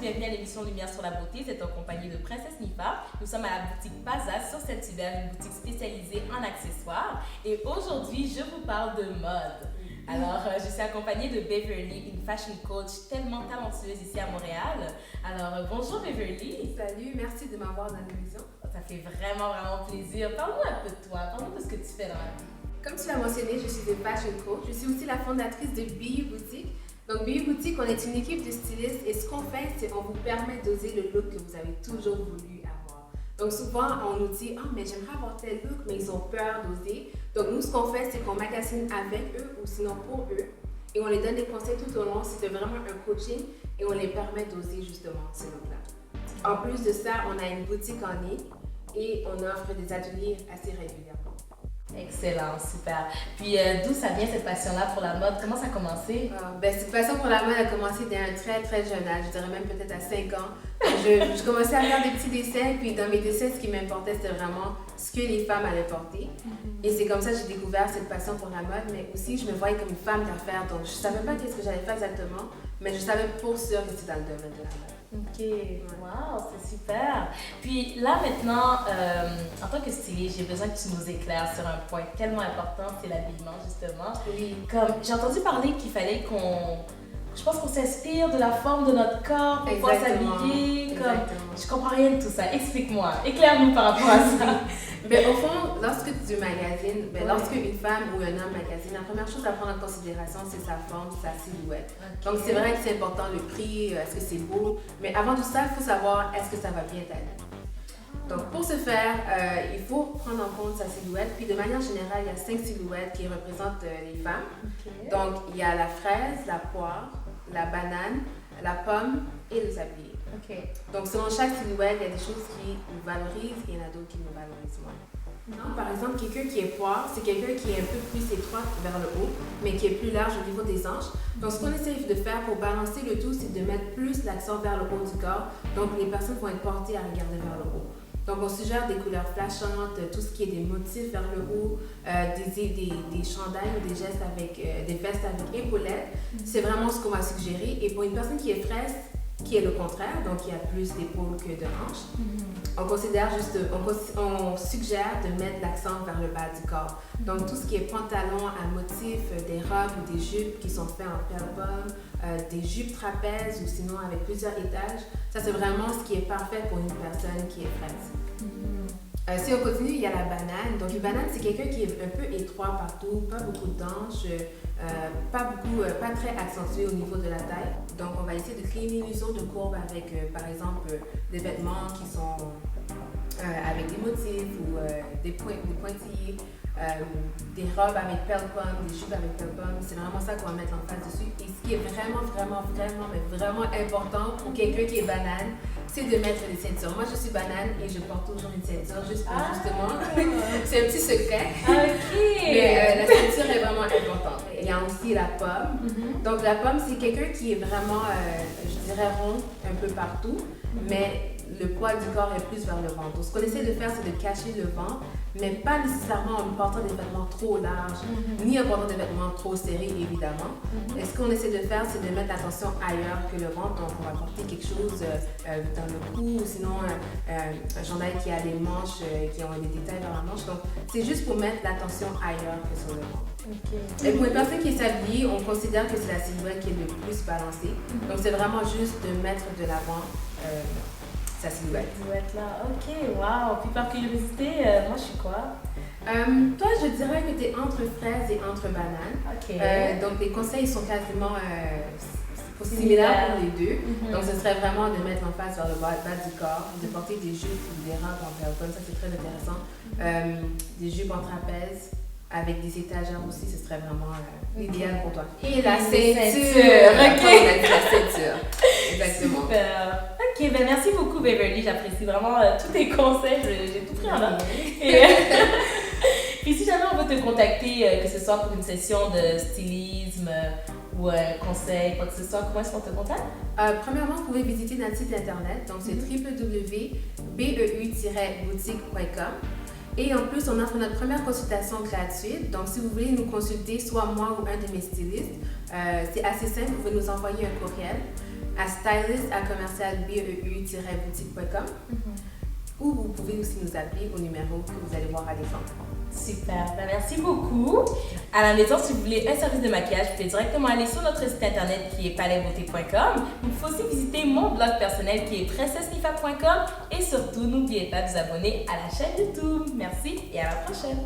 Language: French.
bienvenue à l'émission Lumière sur la beauté. C'est en compagnie de Princesse Nifa. Nous sommes à la boutique Pazas sur Saint-Hubert, une boutique spécialisée en accessoires. Et aujourd'hui, je vous parle de mode. Alors, je suis accompagnée de Beverly, une fashion coach tellement talentueuse ici à Montréal. Alors, bonjour Beverly. Salut, merci de m'avoir dans l'émission. Ça fait vraiment plaisir. Parle-nous un peu de toi, parle-nous de ce que tu fais dans la vie. Comme tu l'as mentionné, je suis une fashion coach. Je suis aussi la fondatrice de BU Boutique. Donc, BU Boutique, on est une équipe de stylistes et ce qu'on fait, c'est qu'on vous permet d'oser le look que vous avez toujours voulu avoir. Donc, souvent, on nous dit « Ah, mais j'aimerais avoir tel look », mais ils ont peur d'oser. Donc, nous, ce qu'on fait, c'est qu'on magasine avec eux ou sinon pour eux et on les donne des conseils tout au long. C'est vraiment un coaching et on les permet d'oser justement ce look-là. En plus de ça, on a une boutique en ligne et on offre des ateliers assez régulièrement. Excellent, super. Puis d'où ça vient cette passion-là pour la mode? Comment ça a commencé? Cette passion pour la mode a commencé dès un très jeune âge, je dirais même peut-être à 5 ans. Je commençais à faire des petits dessins, puis dans mes dessins, ce qui m'importait, c'était vraiment ce que les femmes allaient porter. Et c'est comme ça que j'ai découvert cette passion pour la mode, mais aussi je me voyais comme une femme d'affaires, donc je ne savais pas qu'est-ce que j'allais faire exactement, mais je savais pour sûr que c'était dans le domaine de la mode. Ok, wow, c'est super. Puis là maintenant, en tant que styliste, j'ai besoin que tu nous éclaires sur un point tellement important, c'est l'habillement justement. Oui. Comme j'ai entendu parler qu'il fallait je pense qu'on s'inspire de la forme de notre corps pour pouvoir s'habiller. Je comprends rien de tout ça. Explique-moi, éclaire-nous par rapport à ça. Au fond, lorsque tu magasines, lorsque une femme ou un homme magasine, la première chose à prendre en considération, c'est sa forme, sa silhouette. Okay. Donc, c'est vrai que c'est important le prix, est-ce que c'est beau, mais avant tout ça, il faut savoir est-ce que ça va bien t'aller. Donc, pour ce faire, il faut prendre en compte sa silhouette. Puis, de manière générale, il y a 5 silhouettes qui représentent les femmes. Okay. Donc, il y a la fraise, la poire, la banane, la pomme et le sablier. Okay. Donc, selon chaque silhouette, il y a des choses qui nous valorisent et il y en a d'autres qui nous valorisent moins. Donc, par exemple, quelqu'un qui est poire, c'est quelqu'un qui est un peu plus étroit vers le haut, mais qui est plus large au niveau des hanches. Donc, ce qu'on essaie de faire pour balancer le tout, c'est de mettre plus l'accent vers le haut du corps. Donc, les personnes vont être portées à regarder vers le haut. Donc, on suggère des couleurs flashantes, tout ce qui est des motifs vers le haut, des chandails ou des gestes avec des vestes avec épaulettes. C'est vraiment ce qu'on va suggérer. Et pour une personne qui est fraise, qui est le contraire, donc il y a plus d'épaules que de hanches, on suggère de mettre l'accent vers le bas du corps. Donc, tout ce qui est pantalon à motifs, des robes ou des jupes qui sont faites en pearl des jupes trapèzes ou sinon avec plusieurs étages, ça c'est vraiment ce qui est parfait pour une personne qui est fraise. Si on continue, il y a la banane. Donc, une banane, c'est quelqu'un qui est un peu étroit partout, pas beaucoup de hanches, pas très accentué au niveau de la taille. Donc, on va essayer de créer une illusion de courbe avec, par exemple, des vêtements qui sont avec des motifs ou des pointillés. Des robes avec pearl pomme, des jupes avec pearl pomme, c'est vraiment ça qu'on va mettre en face dessus. Et ce qui est vraiment important pour quelqu'un qui est banane, c'est de mettre des ceintures. Moi, je suis banane et je porte toujours une ceinture juste pour justement. C'est un petit secret. Mais la ceinture est vraiment importante. Il y a aussi la pomme. Donc, la pomme, c'est quelqu'un qui est vraiment, je dirais, rond un peu partout, mais le poids du corps est plus vers le ventre. Donc, ce qu'on essaie de faire, c'est de cacher le ventre, mais pas nécessairement en portant des vêtements trop larges, ni en portant des vêtements trop serrés, évidemment. Et ce qu'on essaie de faire, c'est de mettre l'attention ailleurs que le ventre. Donc, on va porter quelque chose dans le cou, ou sinon un chandail qui a des manches, qui ont des détails dans la manche. Donc, c'est juste pour mettre l'attention ailleurs que sur le ventre. Et pour une personne qui s'habille, on considère que c'est la silhouette qui est le plus balancée. Donc, c'est vraiment juste de mettre de l'avant sa silhouette. Là. Ok, wow. Puis par curiosité, moi je suis quoi? Toi, je dirais que tu es entre fraise et entre banane. Ok. Donc, les conseils sont quasiment similaires pour les deux. Donc, ce serait vraiment de mettre en face vers le bas du corps, de porter des jupes ou des robes en pearl, ça c'est très intéressant. Des jupes en trapèze avec des étagères aussi, ce serait vraiment l'idéal pour toi. Et la ceinture! Ok! On a dit la ceinture. Exactement. Super! Ok, merci beaucoup Beverly, j'apprécie vraiment tous tes conseils, j'ai tout pris en note. Puis si jamais on veut te contacter, que ce soit pour une session de stylisme ou un conseil, quoi que ce soit, comment est-ce qu'on te contacte? Premièrement, vous pouvez visiter notre site internet, donc c'est www.beu-boutique.com. Et en plus, on offre notre première consultation gratuite. Donc, si vous voulez nous consulter, soit moi ou un de mes stylistes, c'est assez simple. Vous pouvez nous envoyer un courriel. à stylist@beu-boutique.com. Ou vous pouvez aussi nous appeler au numéro que vous allez voir à l'écran. Super, merci beaucoup. À la maison, si vous voulez un service de maquillage, vous pouvez directement aller sur notre site internet qui est palaisbeauté.com. Vous pouvez aussi visiter mon blog personnel qui est princessenifa.com. Et surtout, n'oubliez pas de vous abonner à la chaîne YouTube. Merci et à la prochaine.